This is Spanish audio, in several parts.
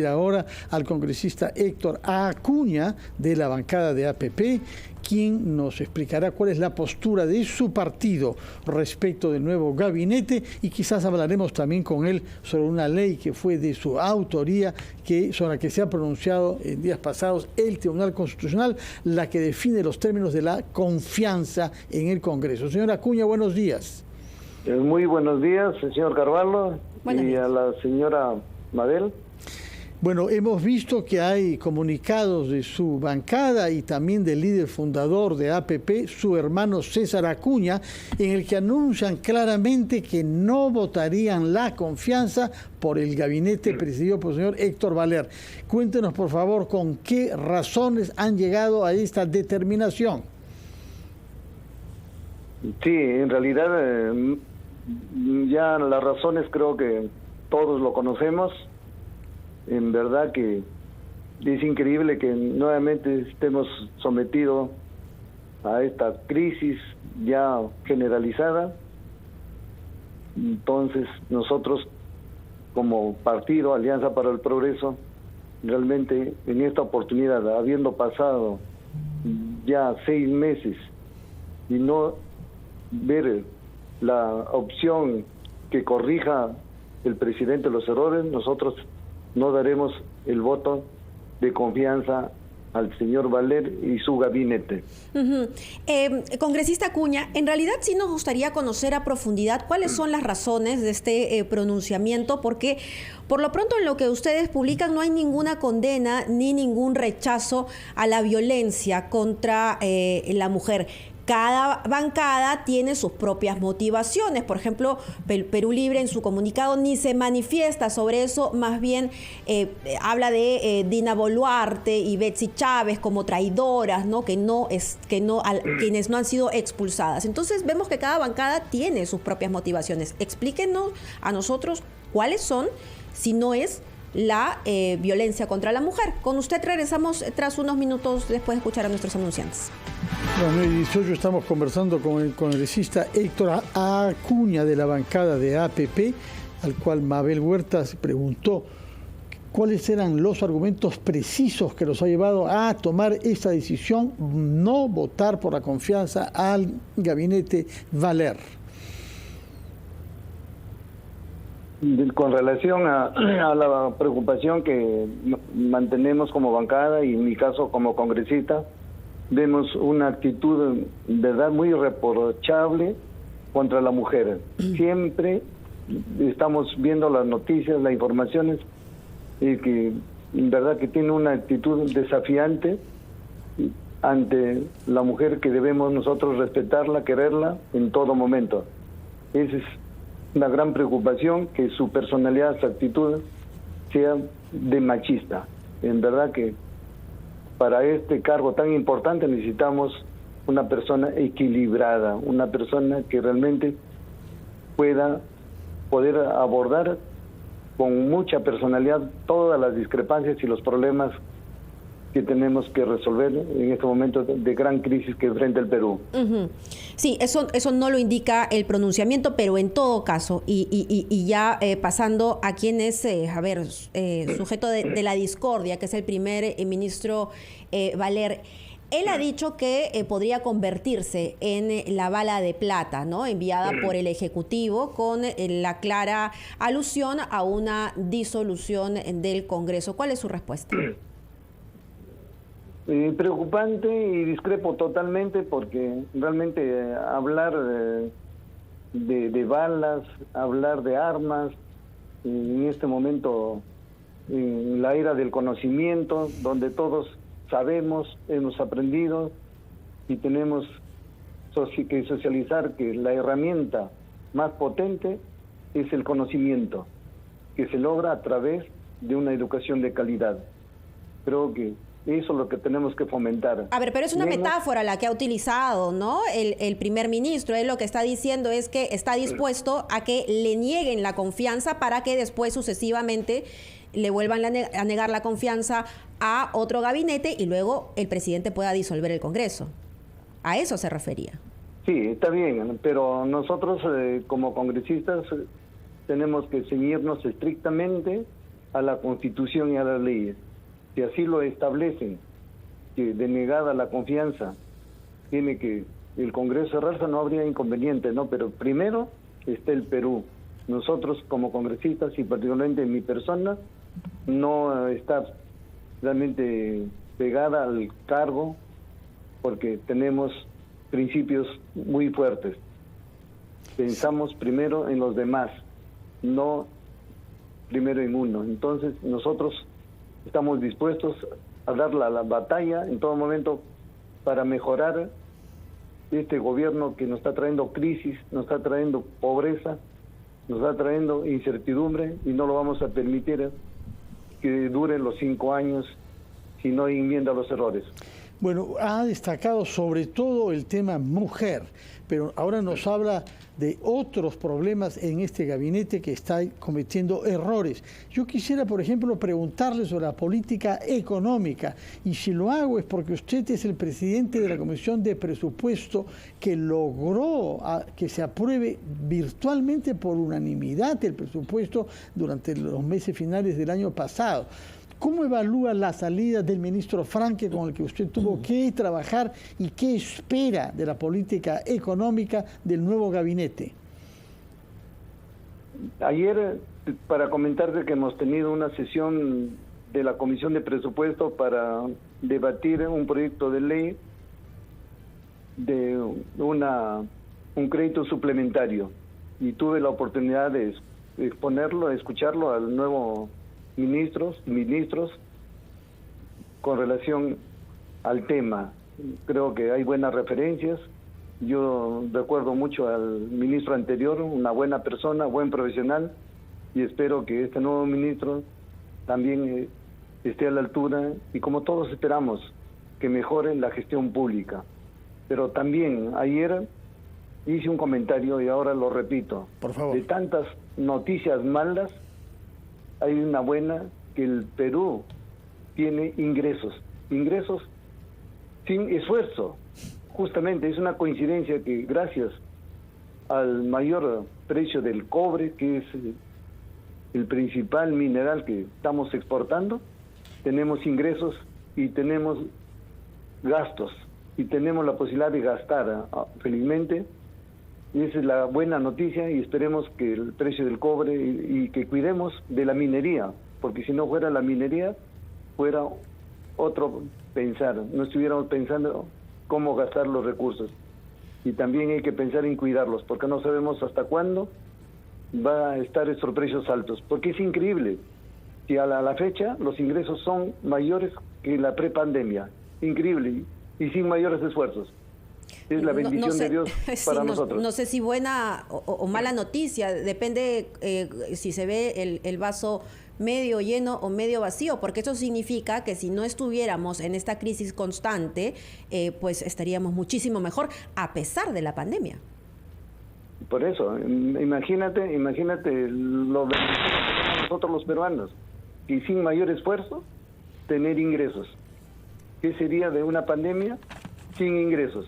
Ahora al congresista Héctor Acuña de la bancada de APP, quien nos explicará cuál es la postura de su partido respecto del nuevo gabinete, y quizás hablaremos también con él sobre una ley que fue de su autoría, sobre la que se ha pronunciado en días pasados el Tribunal Constitucional, la que define los términos de la confianza en el Congreso. Señor Acuña, buenos días. Muy buenos días, señor Carvalho, Buenos días. A la señora Mabel. Bueno, hemos visto que hay comunicados de su bancada y también del líder fundador de APP, su hermano César Acuña, en el que anuncian claramente que no votarían la confianza por el gabinete presidido por el señor Héctor Valer. Cuéntenos, por favor, con qué razones han llegado a esta determinación. Sí, en realidad ya las razones creo que todos lo conocemos. En verdad que es increíble que nuevamente estemos sometidos a esta crisis ya generalizada. Entonces nosotros, como partido Alianza para el Progreso, realmente en esta oportunidad, habiendo pasado ya 6 meses y no ver la opción que corrija el presidente los errores, nosotros no daremos el voto de confianza al señor Valer y su gabinete. Congresista Acuña, en realidad sí nos gustaría conocer a profundidad cuáles son las razones de este pronunciamiento, porque por lo pronto en lo que ustedes publican no hay ninguna condena ni ningún rechazo a la violencia contra la mujer. Cada bancada tiene sus propias motivaciones. Por ejemplo, Perú Libre en su comunicado ni se manifiesta sobre eso, más bien habla de Dina Boluarte y Betsy Chávez como traidoras, ¿no? Quienes no han sido expulsadas. Entonces vemos que cada bancada tiene sus propias motivaciones. Explíquenos a nosotros cuáles son, si no es la violencia contra la mujer. Con usted regresamos tras unos minutos después de escuchar a nuestros anunciantes. Bueno, y 18 estamos conversando con el congresista Héctor Acuña de la bancada de APP, al cual Mabel Huerta se preguntó cuáles eran los argumentos precisos que los ha llevado a tomar esta decisión, no votar por la confianza al gabinete Valer. Con relación a la preocupación que mantenemos como bancada y en mi caso como congresista, vemos una actitud de verdad muy reprochable contra la mujer. Siempre estamos viendo las noticias, las informaciones, y que en verdad que tiene una actitud desafiante ante la mujer, que debemos nosotros respetarla, quererla en todo momento. Esa es una gran preocupación, que su personalidad, su actitud sea de machista. En verdad que para este cargo tan importante necesitamos una persona equilibrada, una persona que realmente pueda poder abordar con mucha personalidad todas las discrepancias y los problemas que tenemos que resolver en este momento de gran crisis que enfrenta el Perú. Sí, eso no lo indica el pronunciamiento, pero en todo caso, y ya pasando a quien es, sujeto de la discordia, que es el primer ministro Valer. Él ha dicho que podría convertirse en la bala de plata, ¿no?, enviada por el Ejecutivo, con la clara alusión a una disolución del Congreso. ¿Cuál es su respuesta? Preocupante, y discrepo totalmente, porque realmente hablar de balas, hablar de armas, en este momento, en la era del conocimiento, donde todos sabemos, hemos aprendido y tenemos que socializar que la herramienta más potente es el conocimiento, que se logra a través de una educación de calidad. Creo que eso es lo que tenemos que fomentar. A ver, pero es una metáfora la que ha utilizado, ¿no?, el primer ministro. Él lo que está diciendo es que está dispuesto a que le nieguen la confianza para que después sucesivamente le vuelvan a negar la confianza a otro gabinete y luego el presidente pueda disolver el Congreso. A eso se refería. Sí, está bien, pero nosotros como congresistas tenemos que ceñirnos estrictamente a la Constitución y a las leyes. Si así lo establecen, que denegada la confianza, tiene que el Congreso cerrarse, no habría inconveniente, ¿no? Pero primero está el Perú. Nosotros como congresistas y particularmente mi persona no está realmente pegada al cargo porque tenemos principios muy fuertes. Pensamos primero en los demás, no primero en uno. Entonces nosotros estamos dispuestos a dar la batalla en todo momento para mejorar este gobierno que nos está trayendo crisis, nos está trayendo pobreza, nos está trayendo incertidumbre y no lo vamos a permitir que duren los 5 años si no enmienda los errores. Bueno, ha destacado sobre todo el tema mujer, pero ahora nos habla de otros problemas en este gabinete que está cometiendo errores. Yo quisiera, por ejemplo, preguntarle sobre la política económica, y si lo hago es porque usted es el presidente de la Comisión de Presupuesto que logró que se apruebe virtualmente por unanimidad el presupuesto durante los meses finales del año pasado. ¿Cómo evalúa la salida del ministro Franque con el que usted tuvo que trabajar y qué espera de la política económica del nuevo gabinete? Ayer, para comentarte que hemos tenido una sesión de la Comisión de Presupuesto para debatir un proyecto de ley de un crédito suplementario, y tuve la oportunidad de exponerlo, escucharlo al nuevo ministros con relación al tema. Creo que hay buenas referencias. Yo recuerdo mucho al ministro anterior, una buena persona, buen profesional, y espero que este nuevo ministro también esté a la altura y, como todos esperamos, que mejore la gestión pública. Pero también ayer hice un comentario y ahora lo repito. Por favor. De tantas noticias malas, hay una buena, que el Perú tiene ingresos sin esfuerzo. Justamente es una coincidencia que gracias al mayor precio del cobre, que es el principal mineral que estamos exportando, tenemos ingresos y tenemos gastos y tenemos la posibilidad de gastar, felizmente. Y esa es la buena noticia, y esperemos que el precio del cobre y que cuidemos de la minería, porque si no fuera la minería, fuera otro pensar, no estuviéramos pensando cómo gastar los recursos. Y también hay que pensar en cuidarlos, porque no sabemos hasta cuándo va a estar estos precios altos, porque es increíble. Si a la fecha los ingresos son mayores que la prepandemia, increíble, y sin mayores esfuerzos. Es la bendición de Dios para nosotros. No sé si buena o mala noticia, depende si se ve el vaso medio lleno o medio vacío, porque eso significa que si no estuviéramos en esta crisis constante, pues estaríamos muchísimo mejor a pesar de la pandemia. Por eso, imagínate lo que nosotros los peruanos, y sin mayor esfuerzo, tener ingresos. ¿Qué sería de una pandemia sin ingresos?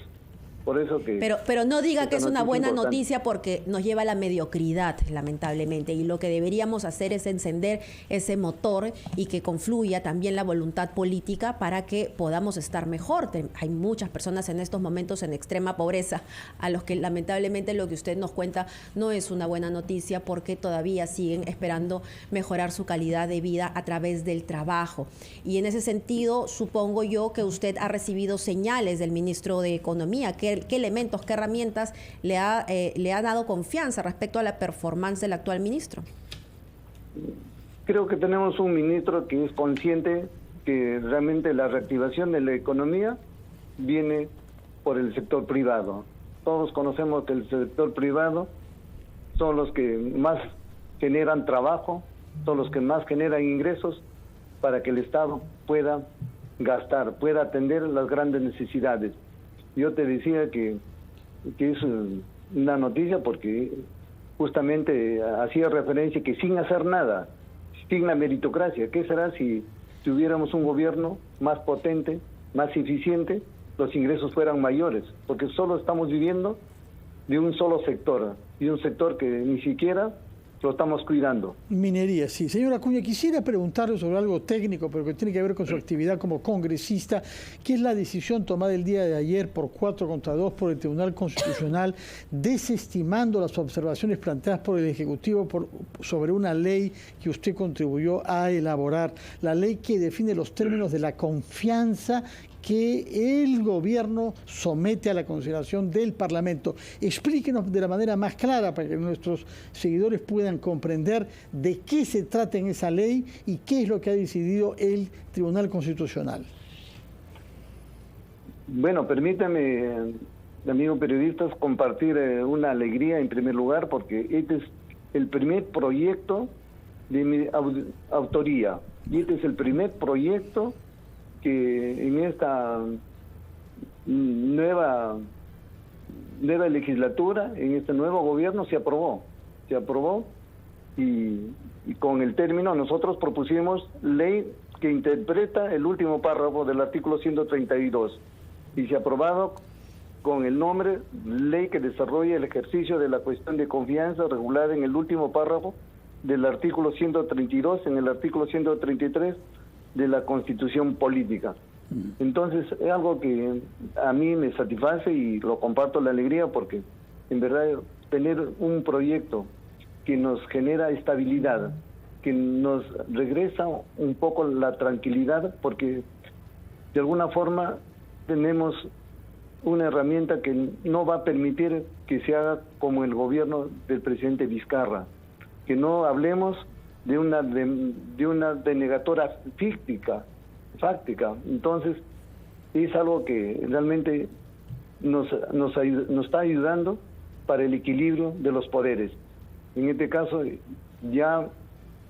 Por eso que... Pero no diga que es una buena noticia, porque nos lleva a la mediocridad, lamentablemente, y lo que deberíamos hacer es encender ese motor y que confluya también la voluntad política para que podamos estar mejor. Hay muchas personas en estos momentos en extrema pobreza, a los que lamentablemente lo que usted nos cuenta no es una buena noticia, porque todavía siguen esperando mejorar su calidad de vida a través del trabajo. Y en ese sentido, supongo yo que usted ha recibido señales del ministro de Economía. ¿Qué elementos, qué herramientas le ha dado confianza respecto a la performance del actual ministro? Creo que tenemos un ministro que es consciente que realmente la reactivación de la economía viene por el sector privado. Todos conocemos que el sector privado son los que más generan trabajo, son los que más generan ingresos para que el Estado pueda gastar, pueda atender las grandes necesidades. Yo te decía que es una noticia porque justamente hacía referencia que sin hacer nada, sin la meritocracia, ¿qué será si tuviéramos un gobierno más potente, más eficiente, los ingresos fueran mayores? Porque solo estamos viviendo de un solo sector, y un sector que ni siquiera lo estamos cuidando. Minería, sí. Señor Acuña, quisiera preguntarle sobre algo técnico, pero que tiene que ver con su actividad como congresista, que es la decisión tomada el día de ayer por 4-2 por el Tribunal Constitucional, desestimando las observaciones planteadas por el Ejecutivo sobre una ley que usted contribuyó a elaborar, la ley que define los términos de la confianza que el gobierno somete a la consideración del Parlamento. Explíquenos de la manera más clara para que nuestros seguidores puedan comprender de qué se trata en esa ley y qué es lo que ha decidido el Tribunal Constitucional. Bueno, permítame, amigos periodistas, compartir una alegría en primer lugar, porque este es el primer proyecto de mi autoría y este es el primer proyecto que en esta nueva legislatura, en este nuevo gobierno se aprobó y con el término nosotros propusimos ley que interpreta el último párrafo del artículo 132 y se ha aprobado con el nombre ley que desarrolla el ejercicio de la cuestión de confianza regulada en el último párrafo del artículo 132 en el artículo 133 de la Constitución Política. Entonces es algo que a mí me satisface y lo comparto la alegría, porque en verdad tener un proyecto que nos genera estabilidad, que nos regresa un poco la tranquilidad, porque de alguna forma tenemos una herramienta que no va a permitir que se haga como el gobierno del presidente Vizcarra, que no hablemos de una denegatora fáctica. Entonces es algo que realmente nos está ayudando para el equilibrio de los poderes. En este caso ya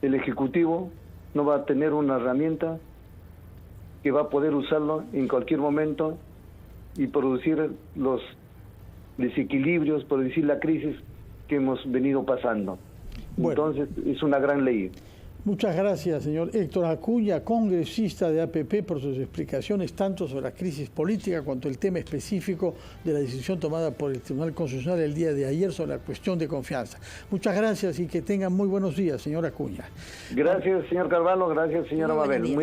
el Ejecutivo no va a tener una herramienta que va a poder usarlo en cualquier momento y producir los desequilibrios, producir la crisis que hemos venido pasando. Bueno. Entonces es una gran ley. Muchas gracias, señor Héctor Acuña, congresista de APP, por sus explicaciones tanto sobre la crisis política cuanto el tema específico de la decisión tomada por el Tribunal Constitucional el día de ayer sobre la cuestión de confianza. Muchas gracias y que tengan muy buenos días, señor Acuña. Gracias, señor Carvalho. Gracias, señora Mabel.